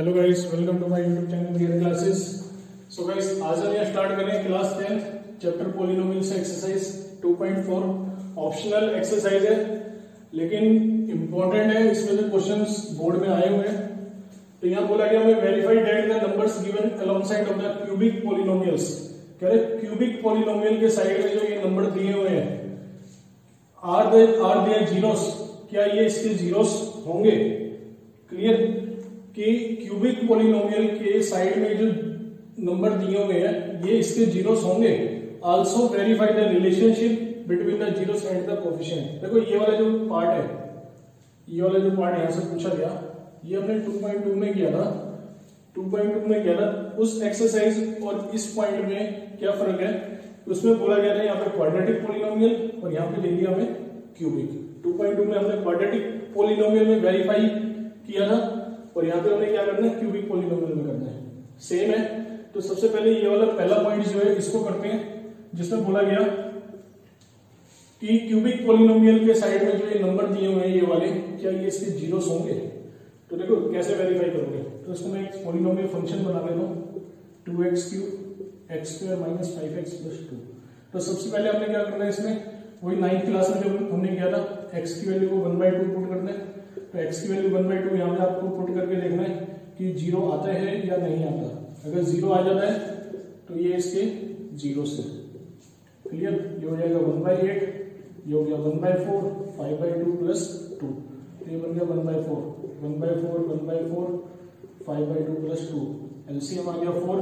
Hello guys, welcome to my YouTube channel real classes. So guys, आज हम यहाँ start कर रहे हैं क्लास 10 चैप्टर पॉलिनोमियल से एक्सरसाइज 2.4। ऑप्शनल एक्सरसाइज है लेकिन इंपॉर्टेंट है। इसमें जो क्वेश्चंस बोर्ड में आए हुए हैं, तो यहाँ बोला गया हमें verify that the numbers given alongside of the cubic polynomials. कह रहे क्यूबिक पॉलिनोमियल के साइड में जो ये नंबर दिए हुए हैं आर दे जीरोस, क्या ये इसके जीरोस होंगे? क्लियर कि क्यूबिक पॉलिनोमियल के साइड में जो नंबर दिए हुए हैं ये इसके जीरोस होंगे। Also verify the relationship between the zeros and the coefficient. देखो ये वाला जो पार्ट है, ये वाला जो पार्ट यहां से पूछा गया, ये हमने 2.2 में किया था। 2.2 में किया था। उस एक्सरसाइज और इस पॉइंट में क्या फर्क है? उसमें बोला गया था यहाँ पे क्वाड्रेटिक पॉलिनोमियल और यहाँ पे दे दिया हमें क्यूबिक। 2.2 में हमने क्वाड्रेटिक पॉलिनोमियल में वेरीफाई किया था और यहाँ पे हमें क्या करना है? क्यूबिक पॉलिनोमियल में करना है। सेम है। तो सबसे पहले ये वाला पहला पॉइंट जो है इसको करते हैं, जिसमें बोला गया कि क्यूबिक पॉलिनोमियल के साइड में जो ये नंबर दिए हुए हैं ये वाले, क्या ये इसके जीरोस होंगे? तो देखो कैसे वेरीफाई करोगे। तो इसको मैं एक पॉलिनोमियल फंक्शन बना लेता हूँ, 2x³ x² - 5x + 2। तो सबसे पहले हमने क्या करना है इसमें, वही 9th क्लास में जो हमने किया था, x की वैल्यू को 1/2 पुट करना है। तो x की वैल्यू 1/2 यहाँ पे आपको पुट करके देखना है कि 0 आता है या नहीं आता। अगर 0 आ जाता है तो ये इसके जीरो से क्लियर। ये हो जाएगा 1/8, ये हो गया 1/4, 5/2 + 2, तो ये बन गया 1/4, 1/4, 1/4, 5/2 + 2। एलसीएम आ गया 4,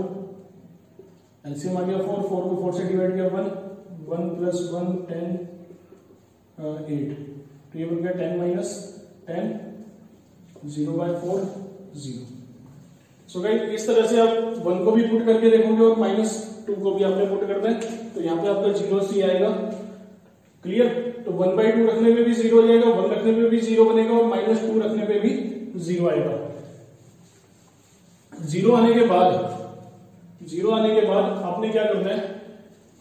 एलसीएम आ गया 4, 4 को 4 से डिवाइड किया 1, 1 + 1 10, 8, तो ये बन गया 10 - 10, 0/4 0। सो गाइस, इस तरह से आप 1 को भी पुट करके देखोगे और -2 को भी आपने पुट करना है, तो यहाँ पे आपका जीरो ही आएगा। क्लियर। तो 1/2 रखने पे भी 0 हो जाएगा, 1 रखने पे भी 0 बनेगा और -2 रखने पे भी 0 आएगा। 0 आने के बाद आपने क्या करना है?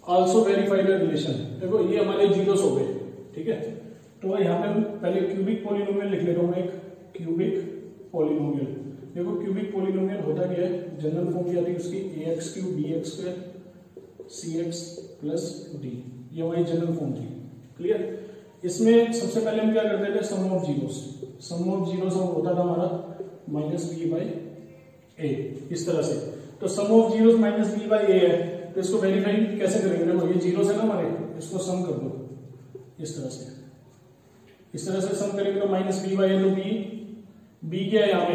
Also verify the relation. देखो ये हमारे जीरोस हो गए, ठीक है। तो यहाँ पे पहले क्यूबिक पॉलिनोमियल लिख लेता हूँ, एक क्यूबिक पॉलिनोमियल। देखो क्यूबिक पॉलिनोमियल होता क्या है, जनरल फॉर्म क्या थी उसकी, ax³ bx² cx + d, ये हमारी जनरल फॉर्म थी। क्लियर। इसमें सबसे पहले हम क्या करते थे, sum of zeros. Sum of zeros होता था हमारा -b/a, इस तरह से। तो सम ऑफ जीरोस -b/a है, तो इसको वेरीफाई कैसे करेंगे? देखो ये जीरोस है ना हमारे, इसको सम कर दो इस तरह से। इस तरह से सम करेंगे तो -b/a, तो b क्या है यहाँ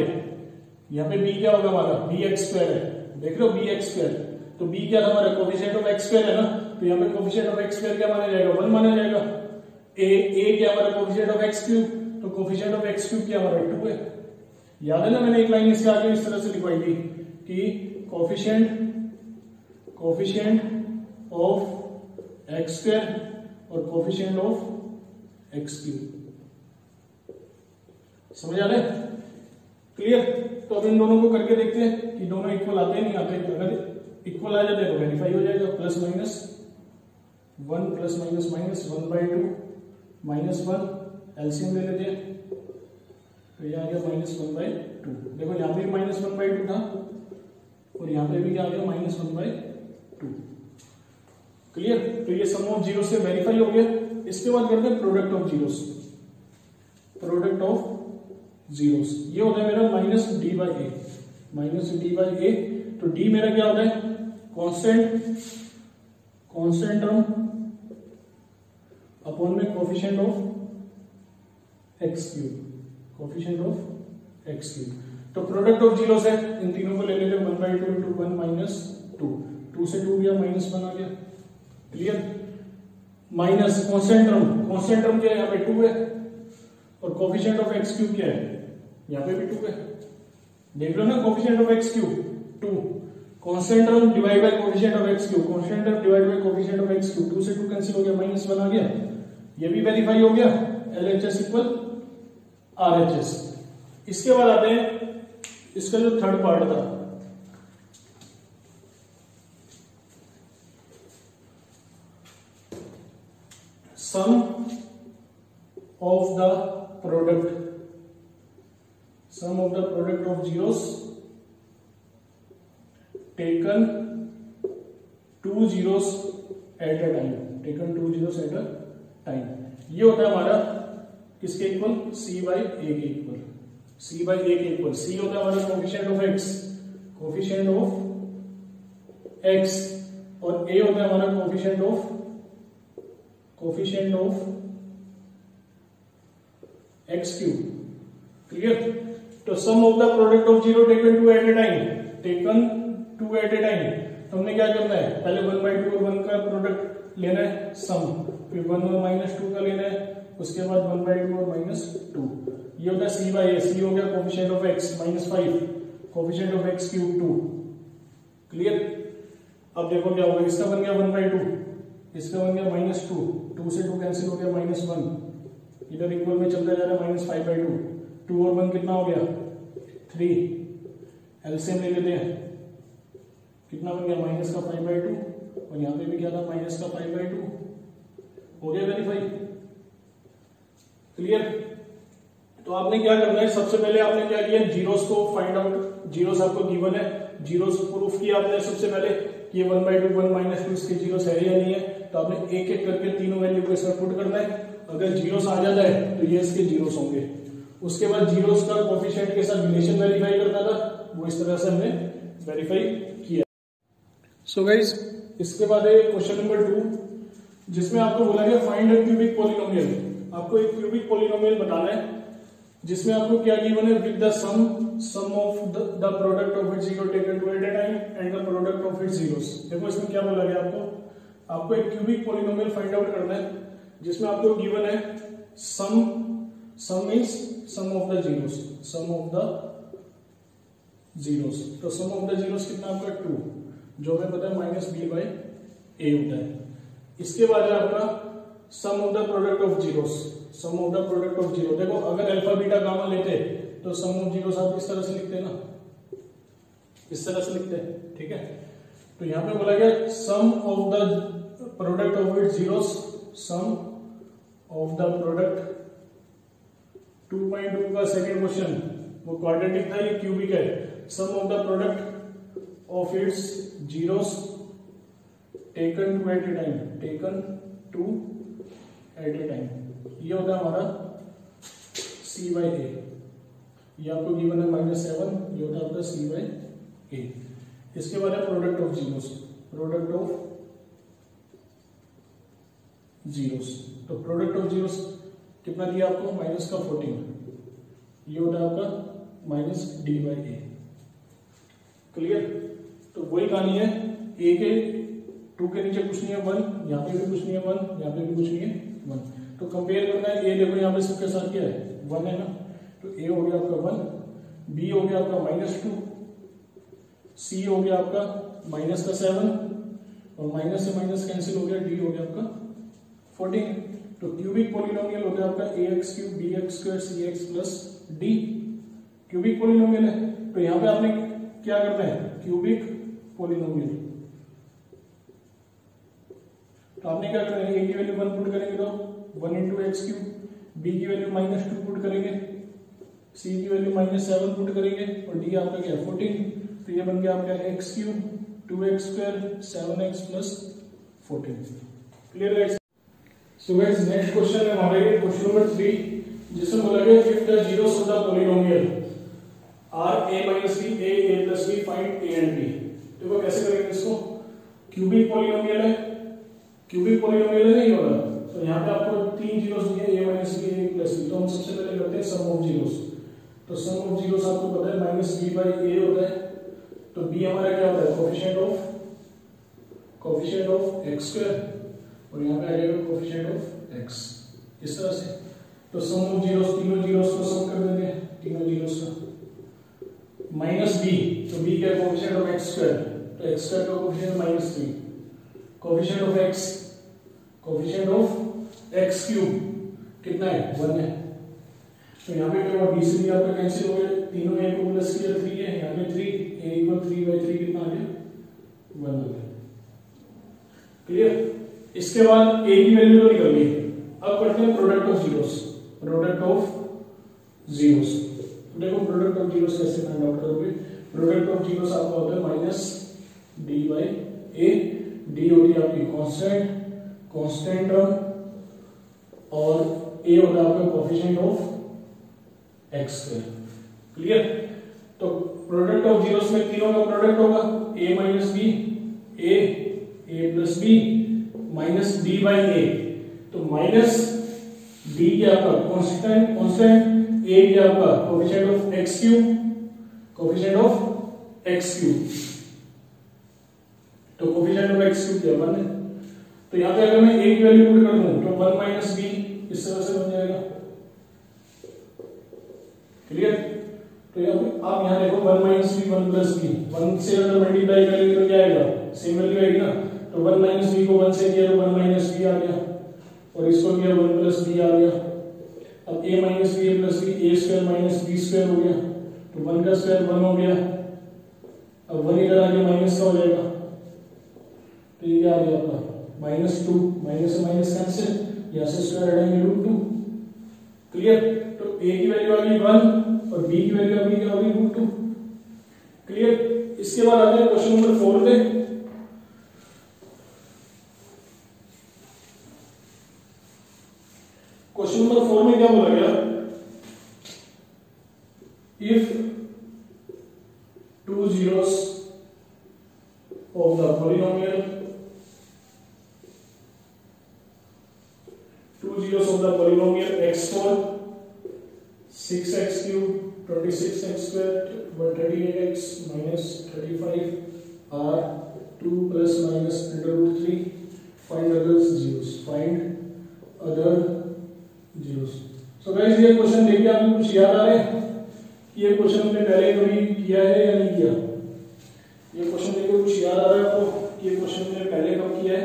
पे b क्या होगा हमारा, bx² है। देख रहे हो bx², तो b क्या था हमारा, कोफिशिएंट ऑफ x² है ना, तो यहाँ पे कोफिशिएंट ऑफ x² क्या माना जाएगा, 1 माना जाएगा। a क्या हमारा कोफिशिएंट ऑफ x³, तो कोफिशिएंट ऑफ x³ क्या हमारा 2 है। याद है ना, मैंने एक लाइन इसके आगे इस तरह से लिखवाई थी कि कोफिशिएंट ऑफ x² और कोफिशिएंट ऑफ x³। समझ आ रहे हैं? क्लियर। तो अब इन दोनों को करके देखते हैं कि दोनों इक्वल आते हैं नहीं आते। अगर इक्वल आ जाते हैं तो वेरीफाई हो जाएगा। +- 1 +- 1/2 -1, एलसीएम ले लेते हैं, तो ये आ गया -1/2। देखो यहाँ पे -1/2 था और यहाँ पे भी क्या आ गया, -1/2। क्लियर। तो ये सम ऑफ जीरो से वेरीफाई हो गया। इसके बाद करते हैं product of zeros. Product of zeros ये होता है मेरा -d/a, -d/a। तो d मेरा क्या होता है, कांस्टेंट टर्म अपॉन में coefficient of x³, coefficient of x³। तो प्रोडक्ट ऑफ जीरोस है, इन तीनों को ले लेते हैं, 1/2 × 1 - 2, 2 से 2 गया, -1 आ गया। क्लियर। माइनस कांस्टेंट टर्म क्या है, यहाँ पे 2 है और कोफिशिएंट ऑफ x³ क्या है, यहाँ पे भी 2 है। देख लो ना, coefficient of x³ 2, constant term divide by coefficient of x³, constant term divide by coefficient of x³, 2 से 2 कैंसिल हो गया, -1 आ गया। ये भी वेरीफाई हो गया। LHS = RHS। इसके बाद आते हैं इसका जो थर्ड पार्ट था, sum of the product of zeros taken 2 zeros at a time, taken 2 zeros at a time. ये होता है हमारा किसके इक्वल, सी बाई ए के इक्वल, सी बाई ए के इक्वल। सी होता है हमारा coefficient of X, coefficient of X, और ए होता है हमारा coefficient of X cube. Clear? तो sum of the product of zero taken 2 at a time, taken 2 at a time. तो हमने क्या करना है, पहले 1/2 और 1 का प्रोडक्ट लेना है सम, फिर 1 और -2 का लेना है, उसके बाद 1/2 और -2। ये होता है सी बाई ए। सी हो गया coefficient of x -5, coefficient of X cube 2। Clear? अब देखो क्या होगा, इसका बन गया 1/2, इसका बन गया -2, 2 से 2 कैंसिल हो गया -1, इधर इक्वल में चलता जा रहा है -5/2, 2 और 1 कितना हो गया 3, एलसीएम ले लेते हैं, कितना बन गया -5/2, और यहां पे भी क्या था -5/2, हो गया वेरीफाई। क्लियर? तो आपने क्या करना है, सबसे पहले आपने क्या किया, जीरोस को फाइंड आउट, जीरोस आपको गिवन है, जीरोस प्रूफ किया आपने सबसे पहले कि ये 1/2 1 -2 इसके जीरोस है या नहीं है। तो आपने एक एक करके तीनों वैल्यू को इसमें पुट करना है, अगर जीरोस आ जाता है तो ये इसके जीरोस होंगे। उसके बाद जीरोस का कोफिशिएंट के साथ रिलेशन वेरीफाई करना था, वो इस तरह से हमने वेरीफाई किया। सो गाइस, इसके बाद है क्वेश्चन नंबर 2, जिसमें आपको बोला गया फाइंड अ क्यूबिक पॉलिनोमियल। आपको एक क्यूबिक पॉलिनोमियल बताना है जिसमें आपको क्या गिवन है, with the sum of the product of its zero taken 2 at a time and the product of its zeros. देखो इसमें क्या बोला गया, आपको एक क्यूबिक पॉलिनोमियल फाइंड आउट करना है जिसमें आपको गिवन है sum means sum of the zeros, sum of the zeros. तो सम ऑफ द जीरोस कितना आपका 2, जो हमें पता है -b/a होता है। इसके बाद है आपका sum of the product of zeros, sum of the product of zero. देखो अगर अल्फा बीटा गामा लेते तो सम ऑफ जीरोस आप इस तरह से लिखते हैं ना, इस तरह से लिखते हैं, ठीक है। तो यहां पे बोला गया sum of the product of its zeros, sum of the product 2.2 का सेकंड क्वेश्चन, वो क्वाड्रेटिक था, ये क्यूबिक है। Sum of the product of its zeros taken 2 at a time, taken 2 at a time. ये होता है हमारा सी बाई ए। ये आपको गिवन है -7, ये होता है आपका सी बाई ए। इसके बाद है product of zeros, product of zeros. तो प्रोडक्ट ऑफ जीरोस कितना दिया आपको, -14, ये होता है आपका -d/a। क्लियर? तो वही कहानी है, a के 2 के नीचे कुछ नहीं है 1, यहाँ पे भी कुछ नहीं है 1, यहाँ पे भी कुछ नहीं है 1। तो कंपेयर करना है, a देखो यहाँ पे सबके साथ क्या है 1 है ना, तो a हो गया आपका 1, b हो गया आपका -2, c हो गया आपका -7, और माइनस से माइनस कैंसिल हो गया, d हो गया आपका 14। तो क्यूबिक पॉलिनोमियल होता है आपका ax3 bx2 cx plus d, cubic polynomial है। तो यहां पे आपने क्या करना है, क्यूबिक पॉलिनोमियल। तो आपने क्या करना है, a की वैल्यू 1 पुट करेंगे तो 1 × x3, b की वैल्यू -2 पुट करेंगे, c की वैल्यू -7 पुट करेंगे, और d आपका क्या है 14। तो ये बन गया आपका x3 2x2 7x plus 14। Clear guys? So guys, next question है हमारे क्वेश्चन नंबर 3, जिसमें बोला गया if the zeros of the polynomial are a minus b a plus b find a and b। देखो कैसे करेंगे इसको, क्यूबिक पॉलिनोमियल है, क्यूबिक पॉलिनोमियल है नहीं होगा। तो यहाँ पे आपको 3 जीरोस दिए a minus b a plus b। तो हम सबसे पहले करते हैं सम ऑफ जीरोस। तो सम ऑफ जीरोस आपको पता है -b/a होता है। तो b हमारा क्या होता है, कोफिशिएंट ऑफ x2, और यहाँ पे आ जाएगा कोफिशिएंट ऑफ x, इस तरह से। तो सम ऑफ जीरोस, तीनों जीरोस को सम कर देते हैं, तीनों जीरोस का -b। तो b क्या है, कोफिशिएंट ऑफ x2, तो x2 का coefficient -3, coefficient of x, coefficient of x cube कितना है 1 है। तो यहाँ पे क्या हुआ, b से b आपका कैंसिल हो गया, तीनों a को प्लस किया 3 है, यहाँ पे 3, a = 3/3 कितना आ गया 1 आ गया। क्लियर? इसके बाद a की वैल्यू तो निकल गई, अब करते हैं product of zeros, product of zeros. देखो प्रोडक्ट ऑफ जीरोस कैसे फाइंड आउट करोगे, प्रोडक्ट ऑफ जीरोस आपका होता है ए, डी होती है आपकी कांस्टेंट टर्म, और ए होता है आपका coefficient of X square. Clear? तो प्रोडक्ट ऑफ जीरोस में तीनों का प्रोडक्ट होगा A minus B, A plus B minus B by A. तो माइनस बी क्या आपका कांस्टेंट, ए क्या आपका कोफिशिएंट ऑफ एक्स क्यूब, तो कोफिशिएंट ऑफ एक्स क्यूब क्या 1 है। तो यहाँ पे अगर मैं ए की वैल्यू पुट कर दूं तो 1 माइनस बी इस तरह से बन जाएगा। क्लियर? तो आप यहाँ देखो 1 माइनस बी 1 प्लस बी, 1 से अगर मल्टीप्लाई करेंगे तो क्या आएगा, सेम वैल्यू आएगी ना। तो 1 माइनस बी को 1 से किया तो 1 माइनस बी आ गया, और इसको किया 1 प्लस बी आ गया। अब a minus B plus B, A square minus B square हो गया, तो 1 का स्क्वायर 1 हो गया। अब 1 इधर आगे माइनस का हो जाएगा, तो ये क्या आ गया आपका -2, माइनस से माइनस कैंसिल, यहाँ से स्क्वायर हटाएंगे √2। क्लियर? तो a की वैल्यू आ गई 1 और b की वैल्यू आ गई क्या होगी √2। क्लियर? इसके बाद आते हैं क्वेश्चन नंबर 4 पे। क्वेश्चन नंबर 4 में क्या बोला गया, if 2 zeros of the polynomial x4 6x cube 26x squared 138x minus 35 are 2 plus minus √3, find other zeros। So guys ये क्वेश्चन देखिए, आपको कुछ याद आ रहा है? ये क्वेश्चन हमने पहले कभी किया है या नहीं किया? ये क्वेश्चन देखिए, कुछ याद आ रहा है आपको? ये क्वेश्चन हमने पहले कब किया है?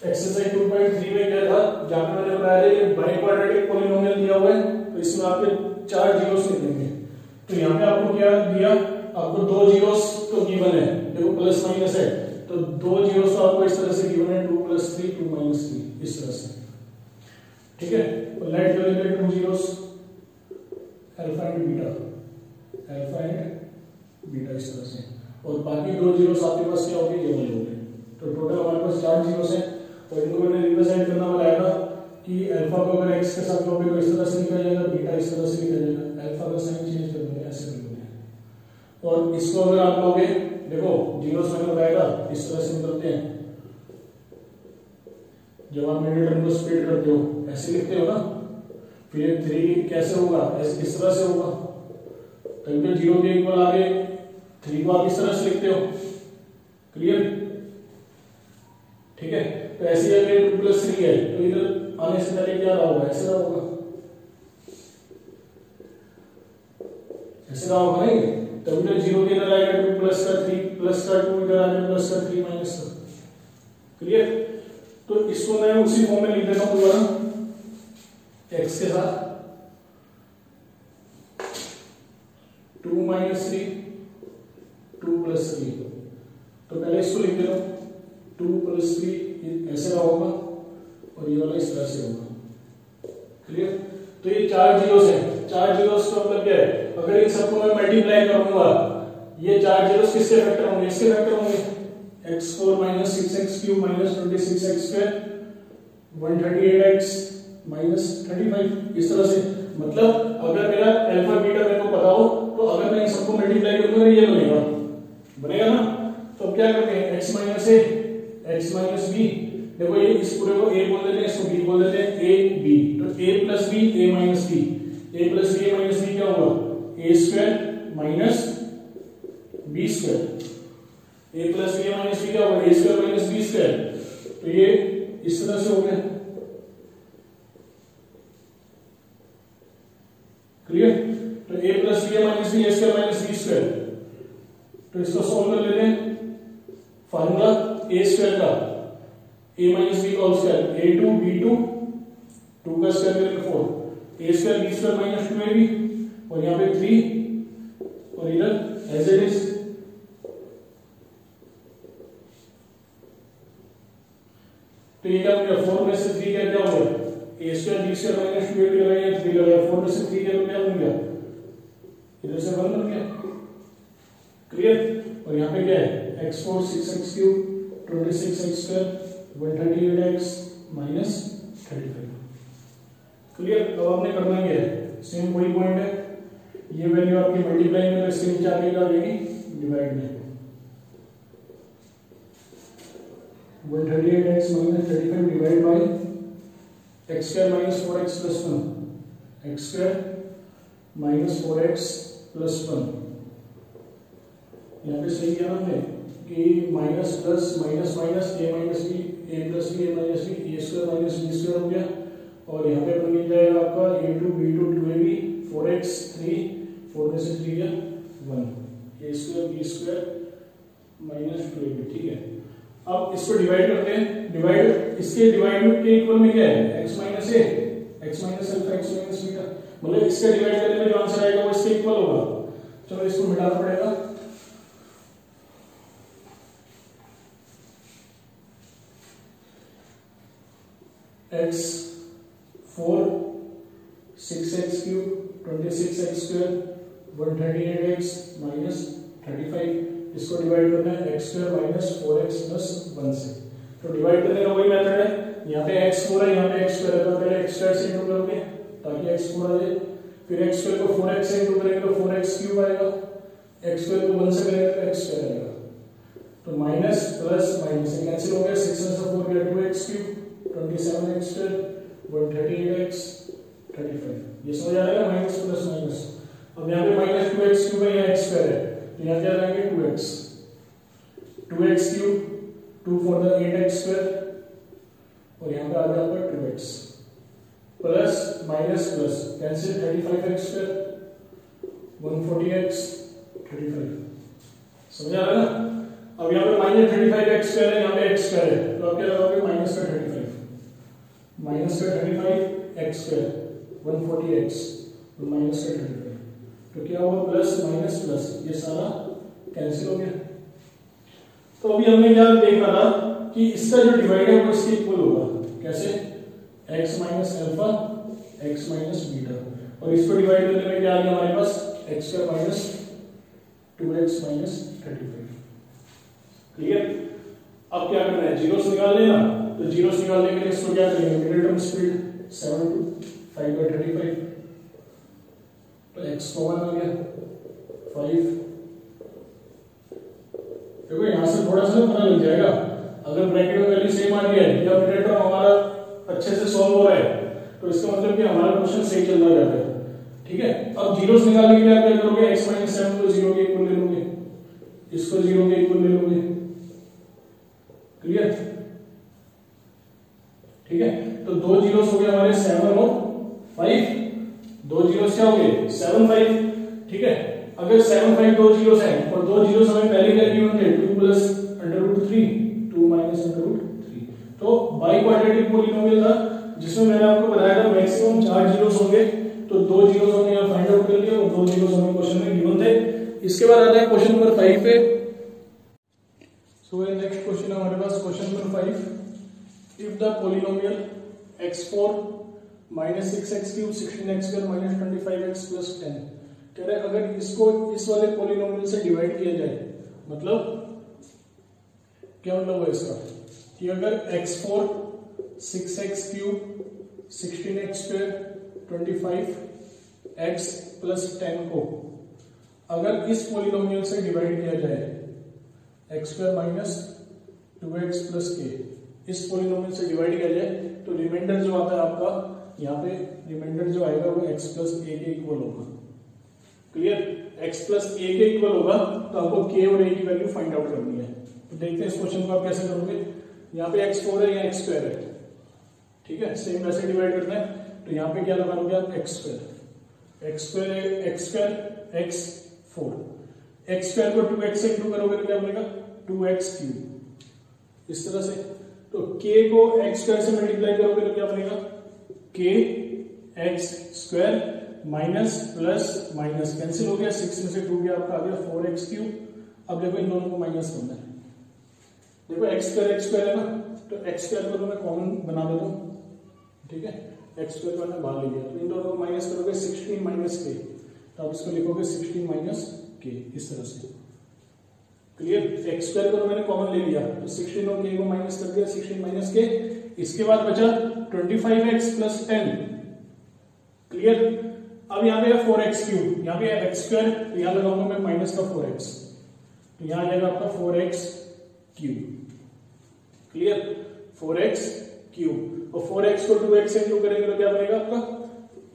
एक्सरसाइज 2.3 में क्या था, जहां पे मैंने बताया था कि बाई क्वाड्रेटिक पॉलिनोमियल दिया हुआ है, तो इसमें आपके 4 जीरोस निकलेंगे। तो यहाँ पे आपको क्या दिया, आपको 2 जीरोस तो गिवन है, देखो प्लस माइनस है, तो 2 जीरोस तो आपको इस तरह से गिवन है, 2 + 3 2 - 3 इस तरह से। ठीक है? तो लेट कर लेते हैं 2 जीरोस अल्फा एंड बीटा इस तरह से, और बाकी 2 जीरोस आपके पास क्या होंगे, ये वाले होंगे। तो टोटल हमारे पास 4 जीरोस हैं, और इनको मैंने रिप्रेजेंट करना बताया था कि अल्फा को अगर x के साथ लोगे तो इस तरह से लिखा जाएगा, बीटा इस तरह से लिखा जाएगा, अल्फा का साइन चेंज कर देंगे, ऐसे कर देंगे। और इसको अगर आप लोगे, देखो जीरोस मैंने बताया था इस तरह से निकलते हैं, जब आप मिडिल टर्म को स्प्लिट करते हो ऐसे लिखते हो ना, फिर 3 कैसे होगा, इस तरह से होगा, तभी तो 0 के इक्वल आगे 3 को आप इस तरह से लिखते हो। क्लियर? ठीक है? तो ऐसे अगर 2 + 3 है तो इधर आने से पहले क्या रहा होगा, ऐसे रहा होगा, ऐसे रहा होगा नहीं, तभी तो 0 के इधर आएगा 2 + 3 + 2 इधर आएगा +3 - क्लियर? तो इसको मैं उसी फॉर्म में लिख देता हूं दोबारा, x के साथ 2 - 3 2 + 3, तो पहले इसको लिख देता हूं 2 + 3 ऐसे रहा होगा, और ये वाला इस तरह से होगा। क्लियर? तो ये 4 जीरोस हैं, 4 जीरोस का मतलब क्या है, अगर इन सबको मैं मल्टीप्लाई करूंगा, ये 4 जीरोस किसके फैक्टर होंगे, इसके फैक्टर होंगे, x4 - 6x cube - 26x square 138x - 35 इस तरह से। मतलब अगर मेरा अल्फा बीटा मेरे को पता हो, तो अगर मैं इन सबको मल्टीप्लाई करूंगा ये बनेगा ना। तो अब क्या करते हैं, x - a x - b, देखो ये इस पूरे को a बोल देते हैं, इसको b बोल देते हैं, a b, तो a + b a - b, a + b a - b क्या होगा, a square minus b square, a + b a - b क्या होगा, a square minus b square, तो ये इस तरह से हो गया। क्लियर? तो a + b a - b a square minus b square, तो इसको सॉल्व कर लेते हैं। फार्मूला a स्क्वायर का a - b का होल स्क्वायर, a2 b2 2 का स्क्वायर करेंगे 4, a square b square - 2ab, और यहाँ पे 3, और इधर एज इट इज। तो ये क्या हो गया, 4 में से 3 क्या हो गया, a square b square - 2ab लगाया 3 लगाया, 4 में से 3 क्या बन गया, इधर से 1 बन गया। क्लियर? और यहाँ पे क्या है x4 6x cube 26x square 138x minus 35। Clear. अब आपने करना क्या है, सेम वही पॉइंट है, ये वैल्यू आपकी मल्टीप्लाई में इसके नीचे आगे क्या देगी डिवाइड में 138x minus 35 divide by x square minus 4x plus 1 x square minus 4x plus 1। यहाँ पे सही किया हमने कि minus plus minus minus a minus B a plus B a minus B A square minus B square हो गया, और यहाँ पे बन जाएगा आपका a2 b2 2ab 4x 3 4 में से 3 गया 1 a square b square minus 2ab। ठीक है, अब इसको डिवाइड करते हैं। डिवाइड इसके डिवाइड के इक्वल में क्या है x minus a x minus alpha x minus beta, मतलब इसका डिवाइड करने में जो आंसर आएगा वो इसके इक्वल होगा। चलो इसको मिटाना पड़ेगा, x 4 6x cube 26x square 138x minus 35, इसको डिवाइड करना है x square minus 4x plus 1 से। तो डिवाइड करने का वही मेथड है, यहाँ पे x4 है यहाँ पे x स्क्वायर है, तो पहले x स्क्वायर से इंटू करोगे ताकि x4 आ जाए, फिर x स्क्वायर को 4x से इंटू करेंगे तो 4x क्यूब आएगा, x स्क्वायर को 1 से करेंगे तो x स्क्वायर आएगा, तो माइनस प्लस माइनस कैंसिल हो गया, 6 में से 4 गया 2x cube 27x square 138x 35। ये समझ आ रहा है माइनस प्लस माइनस। अब यहाँ पे माइनस 2x क्यूब है, यहाँ x स्क्वायर है, तो यहाँ क्या लाएंगे 2x cube 2 for the 8x square, और यहाँ पे आ गया आपका 2x plus minus plus cancel 35x square 140x 35। समझ आ रहा है ना। अब यहाँ पे माइनस 35x स्क्वायर है, यहाँ पे x स्क्वायर है, तो आप क्या लगाओगे माइनस का 35 माइनस का 35x स्क्वायर 140x माइनस का 35, तो क्या हुआ प्लस माइनस प्लस, ये सारा कैंसिल हो गया। तो अभी हमने क्या देखा था कि इसका जो डिवाइड है वो इसके इक्वल होगा, कैसे x minus alpha x minus beta, और इसको डिवाइड करने में क्या आ गया हमारे पास x square minus 2x minus 35। Clear. अब क्या करना है, जीरोस निकाल लेना, तो जीरोस निकालने के लिए इसको क्या करेंगे मिडिल टर्म स्प्लिट 7 to 5/35, तो x कॉमन आ गया 5। देखो यहां से थोड़ा सा पता लग जाएगा, अगर ब्रैकेट में वैल्यू सेम आ रही है या मिडिल टर्म हमारा अच्छे से सॉल्व हो रहा है तो इसका मतलब कि हमारा क्वेश्चन सही चल रहा जाता है। ठीक है, अब जीरोस निकालने के लिए आप क्या करोगे x - 7 को 0 के इक्वल ले लोगे, इसको 0 के इक्वल ले लोगे। क्लियर। ठीक है, तो दो जीरोस हो गए हमारे 7 और 5, दो जीरोस क्या हो गए 7 5। ठीक है, अगर 7 5 दो जीरोस हैं और दो जीरोस हमें पहले क्या गिवन थे 2 + √3 2 - √3, तो बाई क्वाड्रेटिक पॉलिनोमियल था जिसमें मैंने आपको बताया था मैक्सिमम 4 जीरोस होंगे, तो दो जीरोस हमने यहां फाइंड आउट कर लिया और दो जीरोस हमें क्वेश्चन में गिवन थे। इसके बाद आता है क्वेश्चन नंबर 5 पे। सो नेक्स्ट क्वेश्चन हमारे पास question number 5, if the polynomial x4 - 6x cube 16x square - 25x + 10, कह रहे अगर इसको इस वाले पॉलिनोमियल से डिवाइड किया जाए, मतलब क्या मतलब है इसका कि अगर x4 6x cube 16x square 25x + 10 को अगर इस पॉलिनोमियल से डिवाइड किया जाए x square minus 2x + k, इस पॉलिनोमियल से डिवाइड किया जाए तो रिमाइंडर जो आता है आपका यहाँ पे रिमाइंडर जो आएगा वो x + a के इक्वल होगा। क्लियर, x + a के इक्वल होगा, तो आपको k और a की वैल्यू फाइंड आउट करनी है। तो देखते हैं इस क्वेश्चन को आप कैसे करोगे। यहाँ पे x4 है, यहाँ x स्क्वायर है। ठीक है, सेम वैसे डिवाइड करना है, तो यहाँ पे क्या लगाओगे आप x स्क्वायर है x square x4, x square को 2x से इंटू करोगे तो क्या बनेगा 2x क्यूब, इस तरह से। तो k को x स्क्वायर से मल्टीप्लाई करोगे तो क्या बनेगा k x square minus plus minus cancel हो गया, 6 में से 2 गया आपका आ गया 4x क्यूब। अब देखो इन दोनों को माइनस करना है, देखो x स्क्वायर है ना, तो x स्क्वायर को तो मैं कॉमन बना देता हूं। ठीक है, x स्क्वायर को मैंने बाहर ले लिया, तो इन दोनों को माइनस करोगे 16 - k, तो आप इसको लिखोगे 16 - k इस तरह से। क्लियर, एक्स स्क्वायर को तो मैंने कॉमन ले लिया, तो 16 और के को माइनस कर दिया, 16 माइनस के, इसके बाद बचा 25x प्लस 10। क्लियर, अब यहाँ पे है 4x क्यूब, यहाँ पे है x स्क्वायर, तो यहाँ लगाऊंगा मैं माइनस का 4x, तो यहाँ आ जाएगा आपका 4x cube. Clear, 4x cube, और 4x को 2x से इंटू करेंगे तो क्या बनेगा आपका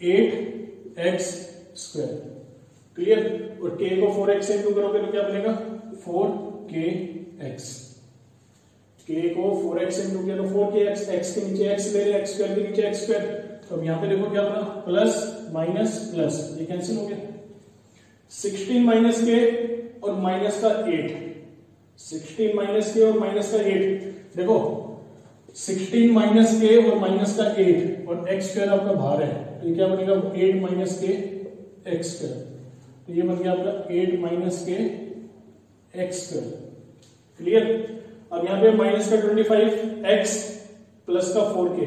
8x स्क्वायर। क्लियर, और k को 4x से इंटू करोगे तो क्या बनेगा 4kx। k को 4x से इंटू किया तो 4kx, x के नीचे x ले रहे, x स्क्वायर के नीचे x स्क्वायर, तो अब यहाँ पे देखो क्या बना, प्लस माइनस प्लस, ये कैंसिल हो गया। 16 माइनस के और माइनस का 8, 16 माइनस के और माइनस का 8, देखो 16 माइनस के और माइनस का 8 और x स्क्वायर आपका बाहर है, तो ये क्या बनेगा 8 माइनस के x स्क्वायर, तो ये बन गया आपका 8 माइनस के x स्क्वायर। क्लियर, अब यहाँ पे माइनस का 25x प्लस का 4k,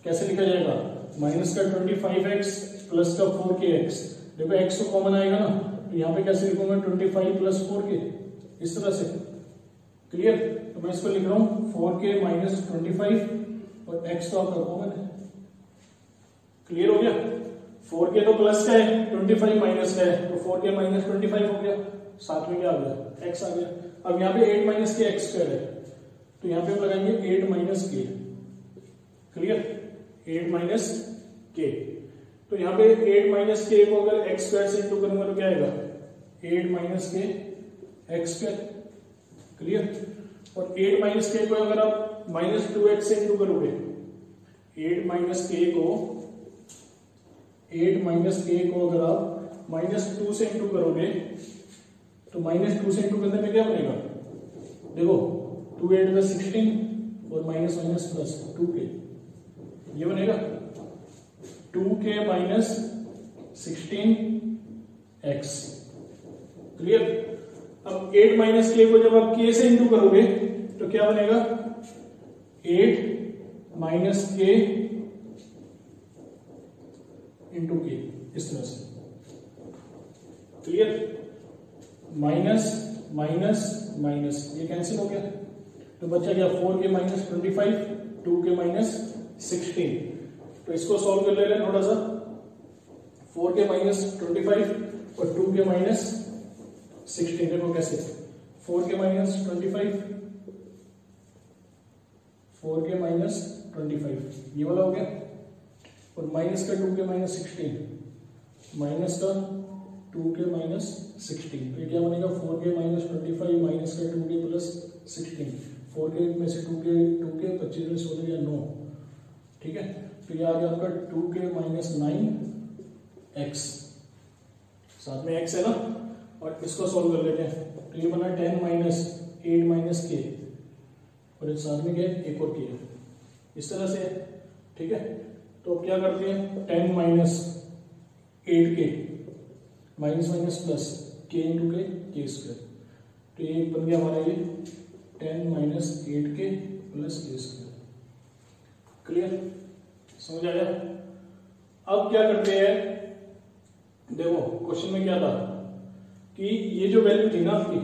कैसे लिखा जाएगा, माइनस का 25x प्लस का 4kx, देखो x तो कॉमन आएगा ना, तो यहाँ पे कैसे लिखूंगा 25 प्लस 4k, इस तरह से। क्लियर, तो मैं इसको लिख रहा हूं 4k माइनस 25 और x तो आपका कॉमन है। क्लियर हो गया, 4k तो प्लस का है, 25 माइनस का है, तो 4k माइनस 25 हो गया, साथ में क्या आ गया x आ गया। अब यहाँ पे 8 माइनस के x स्क्वायर है, तो यहाँ पे हम लगाएंगे 8 माइनस के। क्लियर, 8 माइनस के, तो यहाँ पे 8 माइनस के को अगर x स्क्वायर से इंटू करूंगा तो क्या आएगा 8 माइनस के x स्क्वायर। क्लियर, और 8 माइनस के को अगर आप माइनस 2x से इंटू करोगे, 8 माइनस के को अगर आप माइनस 2 से इंटू करोगे, तो माइनस 2 से इंटू करने में क्या बनेगा, देखो 2 8 का 16 और माइनस माइनस प्लस 2k, ये बनेगा 2k माइनस 16x। क्लियर, अब 8 माइनस के को जब आप k से इंटू करोगे तो क्या बनेगा 8 माइनस के इंटू के, इस तरह से। क्लियर, माइनस माइनस माइनस, ये कैंसिल हो गया, तो बचा गया 4k माइनस 25, 2k माइनस 16। तो इसको सॉल्व कर ले रहे हैं थोड़ा सा, 4k माइनस 25 और 2k माइनस 16, देखो कैसे, 4k माइनस 25, 4k माइनस 25, ये वाला हो गया, और माइनस का 2k माइनस 16, माइनस का 2k माइनस 16, तो ये क्या बनेगा 4k माइनस 25 माइनस का 2k प्लस 16, 4k में से 2k 25 में 16 या 9, ठीक है, तो ये आ गया आपका 2k माइनस 9x, साथ में x है ना, और इसको सॉल्व कर लेते हैं, तो ये बना 10 माइनस 8 माइनस k, और एक साथ में क्या एक और k, इस तरह से, ठीक है। तो अब क्या करते हैं 10 minus 8k minus minus plus k into के स्क्वायर, तो ये बन गया हमारा ये 10 minus 8k plus k square. Clear, समझ आया। अब क्या करते हैं, देखो क्वेश्चन में क्या था कि ये जो वैल्यू थी ना आपकी,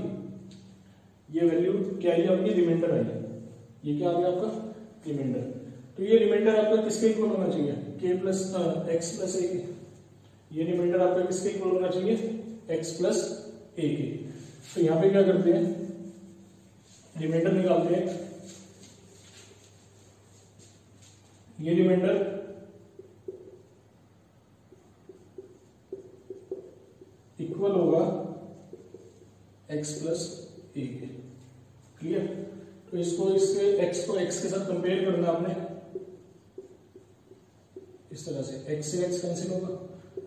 ये वैल्यू क्या है आपकी रिमाइंडर आई है, ये क्या आ गया आपका रिमाइंडर, तो ये रिमाइंडर आपका किसके इक्वल होना चाहिए k plus x plus a के, ये रिमाइंडर आपका किसके इक्वल होना चाहिए x प्लस a के। तो यहां पे क्या करते हैं रिमाइंडर निकालते हैं, ये रिमाइंडर इक्वल होगा x प्लस a के। क्लियर, तो इसको इसके x को x के साथ कंपेयर करना आपने, इस तरह से x से x कैंसिल होगा,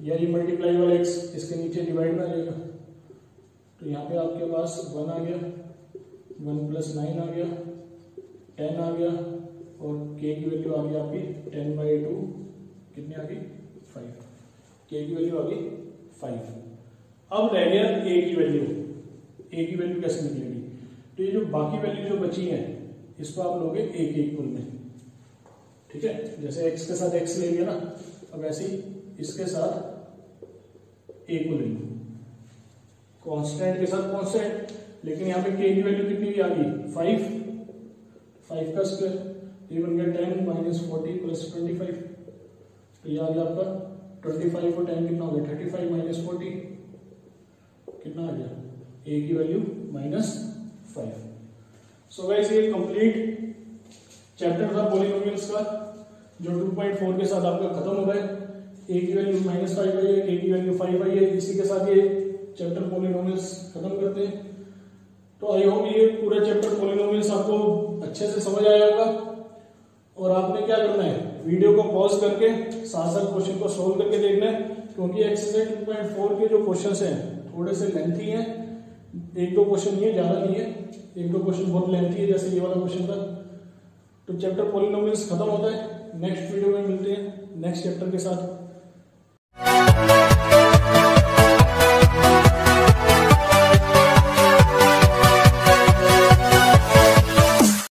या ये मल्टीप्लाई वाला x इसके नीचे डिवाइड में आ जाएगा, तो यहाँ पे आपके पास 1 आ गया, 1 प्लस 9 आ गया, 10 आ गया, और k की वैल्यू आ गई आपकी 10/2, कितनी आ गई 5, k की वैल्यू आ गई 5। अब रह गया a की वैल्यू कैसे निकलेगी, तो ये जो बाकी वैल्यू जो बची है इसको आप लोगे a के इक्वल में, ठीक है, जैसे x के साथ x ले लिया ना, अब ऐसे ही इसके साथ a को ले लो, कांस्टेंट के साथ कांस्टेंट, लेकिन यहाँ पे k की वैल्यू कितनी भी आ गई 5 का स्क्वायर, ये बन गया 10 माइनस 40 प्लस 25, तो ये आ गया आपका 25 और 10 कितना हो गया 35 माइनस 40 कितना आ गया a की वैल्यू -5। सो गाइस ये कंप्लीट चैप्टर था पॉलिनोमियल्स का जो 2.4 के साथ आपका खत्म हो गया। a की वैल्यू -5 आई है, k की वैल्यू 5 आई है। इसी के साथ ये चैप्टर पॉलिनोमियल्स खत्म करते हैं। तो आई होप ये पूरा चैप्टर पॉलिनोमियल्स आपको अच्छे से समझ आया होगा और आपने क्या करना है वीडियो को पॉज करके साथ साथ क्वेश्चन को सोल्व करके देखना है, क्योंकि एक्सरसाइज 2.4 के जो क्वेश्चंस हैं थोड़े से लेंथी हैं। एक दो क्वेश्चन ये ज्यादा नहीं है, एक दो क्वेश्चन बहुत लेंथी है, जैसे ये वाला क्वेश्चन था। तो चैप्टर पॉलिनोमियल्स खत्म होता है, नेक्स्ट वीडियो में मिलते हैं नेक्स्ट चैप्टर के साथ।